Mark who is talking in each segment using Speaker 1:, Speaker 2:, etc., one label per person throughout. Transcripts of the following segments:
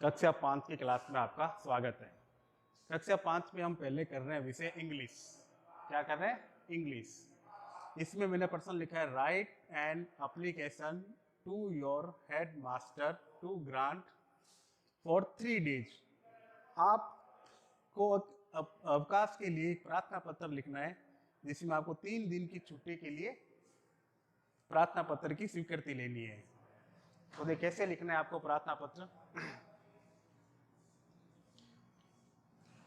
Speaker 1: कक्षा 5 की क्लास में आपका स्वागत है। कक्षा 5 में हम पहले कर रहे हैं विषय इंग्लिश। क्या कर रहे हैं? इंग्लिश। इसमें मैंने प्रश्न लिखा है write an application to your head master to grant for 3 days. आपको अवकाश के लिए प्रार्थना पत्र लिखना है जिसमें आपको 3 दिन की छुट्टी के लिए प्रार्थना पत्र की स्वीकृति लेनी है। तो देखिए कैसे लिखना है आपको प्रार्थना पत्र।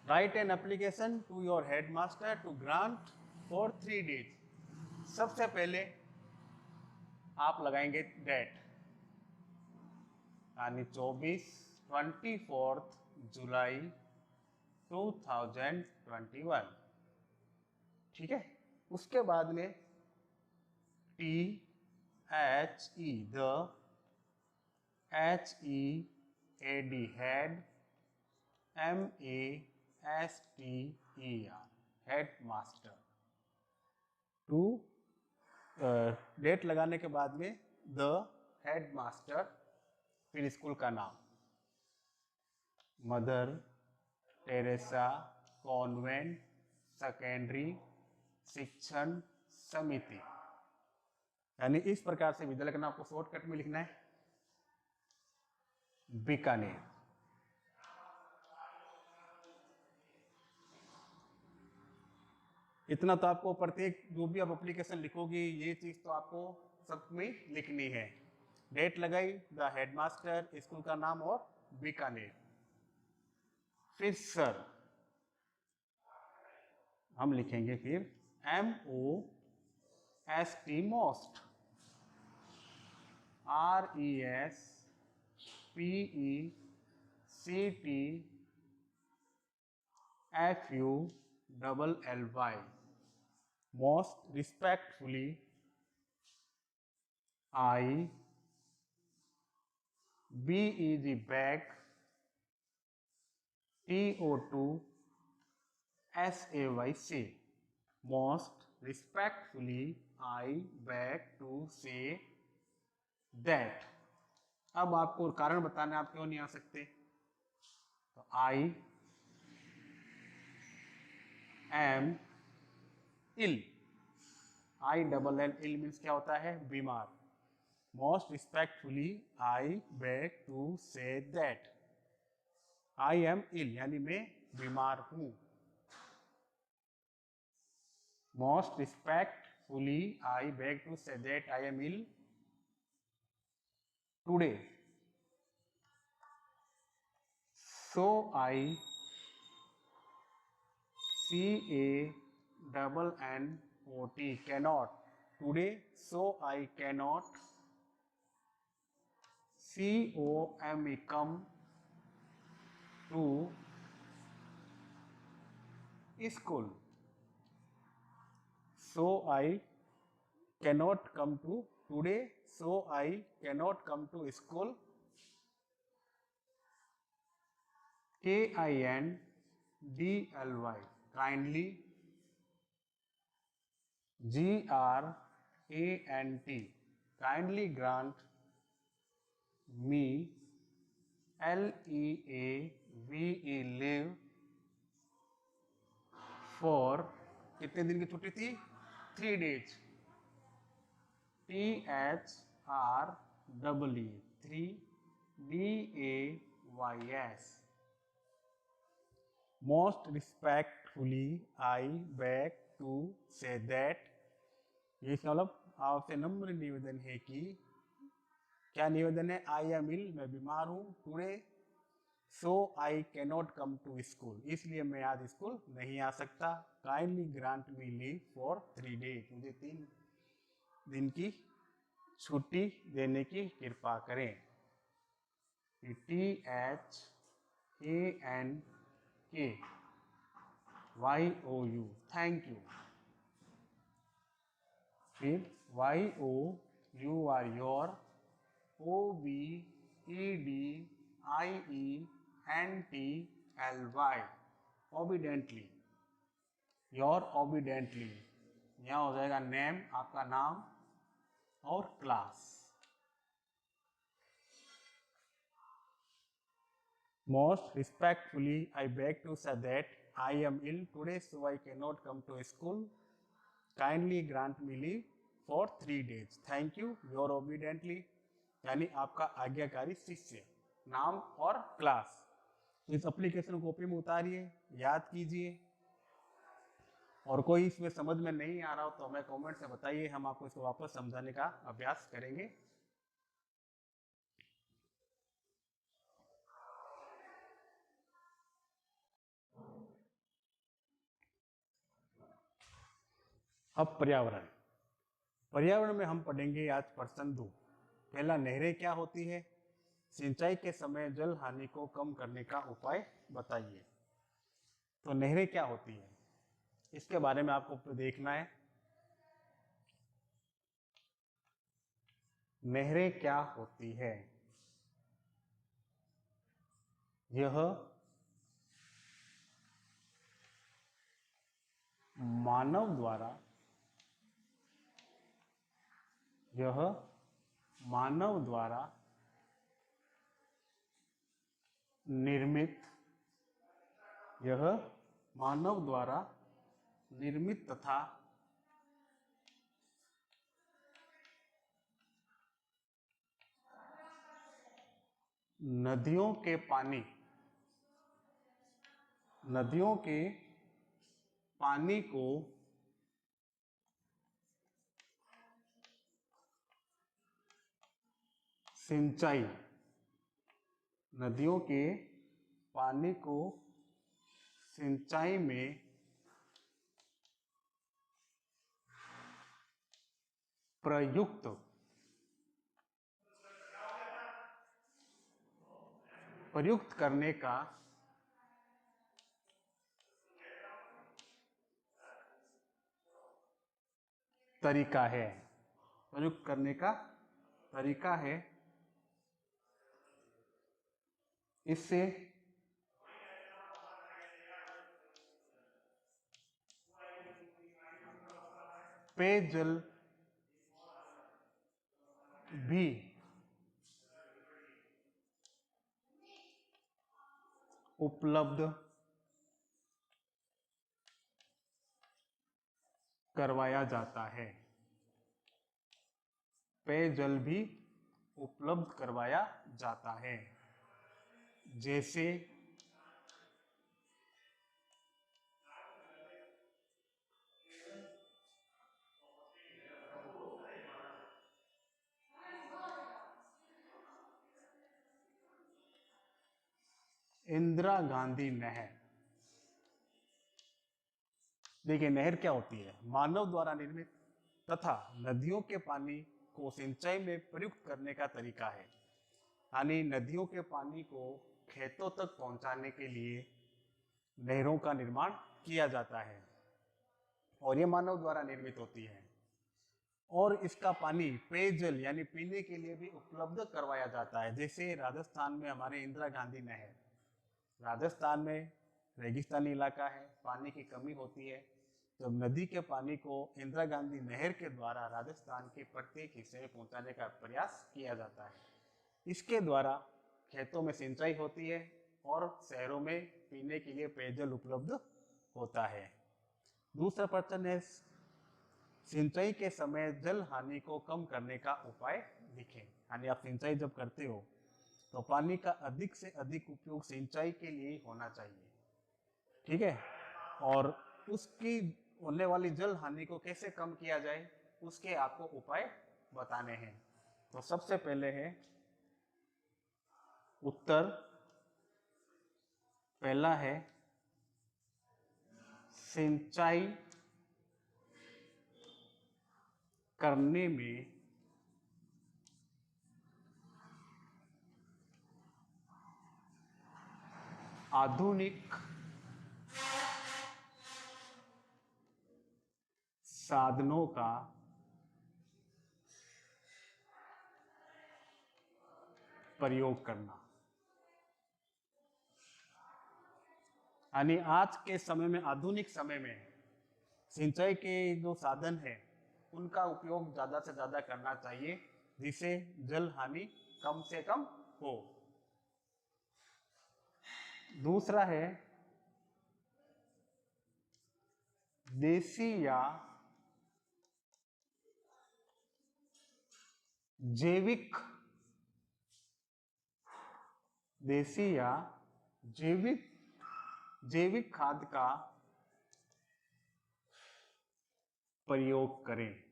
Speaker 1: Write an application to your headmaster to grant for 3 days. सबसे पहले आप लगाएंगे डेट, यानी 24 जुलाई 2021। ठीक है। उसके बाद में THE the HEAD head MASTER head master. To date लगाने के बाद में द हेड मास्टर, फिर स्कूल का नाम मदर टेरेसा कॉन्वेंट सेकेंडरी शिक्षण समिति। यानी इस प्रकार से विद्यालय का नाम आपको शॉर्टकट में लिखना है बीकानेर। इतना तो आपको प्रत्येक जो भी आप एप्लीकेशन लिखोगे ये चीज तो आपको सब में लिखनी है। डेट लगाई, द हेडमास्टर, स्कूल का नाम और बीकानेर। फिर सर हम लिखेंगे फिर MOST most, RESPECTFULLY most respectfully I BEG beg TO2 SAYC most respectfully I beg to say that। अब आपको कारण बताना है आप क्यों नहीं आ सकते। तो I am ill, ILL ill means क्या होता है? बीमार। Most respectfully I beg to say that I am ill, यानी मैं बीमार हूं। Most respectfully I beg to say that I am ill today, so I CANNOT cannot today, so I cannot COME come to school, so I cannot come to today, so I cannot come to school। KINDLY kindly, GRANT kindly grant me, LEAVE leave for कितने दिन की छुट्टी थी? 3 days. THREE 3 DAYS most respectfully I beg to say that। ये मतलब आपसे नम्र निवेदन है कि, क्या निवेदन है? आई एम इल, मैं बीमार हूं। Today, so I cannot come to school, इसलिए मैं आज स्कूल नहीं आ सकता। Kindly grant me leave for 3 days, मुझे 3 दिन की छुट्टी देने की कृपा करें। THANKYOU thank you. फिर YOU are your, OBEDIENTLY obediently, your obediently. यहाँ हो जाएगा नेम, आपका नाम और class. Most respectfully, I beg to say that I am ill today, so I cannot come to school. Kindly grant me leave for 3 days. Thank you. Your obediently, यानी आपका आज्ञाकारी शिष्य, नाम और क्लास। इस एप्लीकेशन कॉपी में उतारिए, याद कीजिए, और कोई इसमें समझ में नहीं आ रहा हो तो हमें कमेंट से बताइए, हम आपको इसको वापस समझाने का अभ्यास करेंगे। अब पर्यावरण। पर्यावरण में हम पढ़ेंगे आज प्रश्न 2। पहला, नहरें क्या होती है? सिंचाई के समय जल हानि को कम करने का उपाय बताइए। तो नहरें क्या होती है, इसके बारे में आपको देखना है। नहरें क्या होती है? यह मानव द्वारा निर्मित तथा नदियों के पानी को सिंचाई, नदियों के पानी को सिंचाई में प्रयुक्त करने का तरीका है। इससे पेयजल भी उपलब्ध करवाया जाता है। पेयजल भी उपलब्ध करवाया जाता है, जैसे इंदिरा गांधी नहर। देखिए, नहर क्या होती है? मानव द्वारा निर्मित तथा नदियों के पानी को सिंचाई में प्रयुक्त करने का तरीका है। यानी नदियों के पानी को खेतों तक पहुंचाने के लिए नहरों का निर्माण किया जाता है, और ये मानव द्वारा निर्मित होती है। और इसका पानी पेयजल यानी पीने के लिए भी उपलब्ध करवाया जाता है। जैसे राजस्थान में हमारे इंदिरा गांधी नहर, राजस्थान में रेगिस्तानी इलाका है, पानी की कमी होती है, तो नदी के पानी को इंदिरा गांधी नहर के द्वारा राजस्थान के प्रत्येक हिस्से में पहुंचाने का प्रयास किया जाता है। इसके द्वारा खेतों में सिंचाई होती है और शहरों में पीने के लिए पेयजल उपलब्ध होता है। दूसरा प्रश्न है, सिंचाई के समय जल हानि को कम करने का उपाय लिखें। यानी आप सिंचाई जब करते हो तो पानी का अधिक से अधिक उपयोग सिंचाई के लिए होना चाहिए, ठीक है, और उसकी होने वाली जल हानि को कैसे कम किया जाए, उसके आपको उपाय बताने हैं। तो सबसे पहले है उत्तर, पहला है सिंचाई करने में आधुनिक साधनों का प्रयोग करना। यानी आज के समय में, आधुनिक समय में सिंचाई के जो साधन है उनका उपयोग ज्यादा से ज्यादा करना चाहिए, जिससे जल हानि कम से कम हो। दूसरा है देसी या जैविक, देसी या जैविक खाद का प्रयोग करें।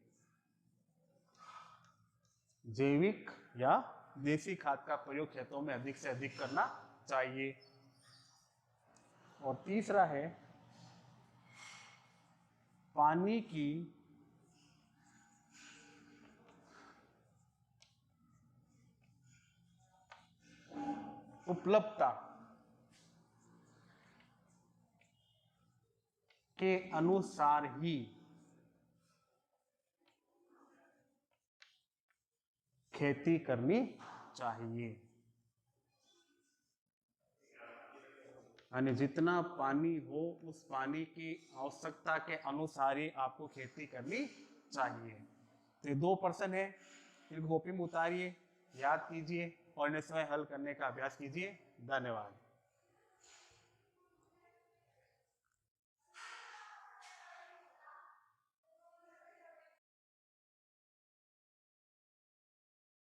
Speaker 1: जैविक या देसी खाद का प्रयोग खेतों में अधिक से अधिक करना चाहिए। और तीसरा है पानी की उपलब्धता के अनुसार ही खेती करनी चाहिए। यानी जितना पानी हो उस पानी की आवश्यकता के अनुसार ही आपको खेती करनी चाहिए। तो ये 2 प्रश्न है, इनको कॉपी में उतारिए, याद कीजिए और इन्हें स्वयं हल करने का अभ्यास कीजिए। धन्यवाद।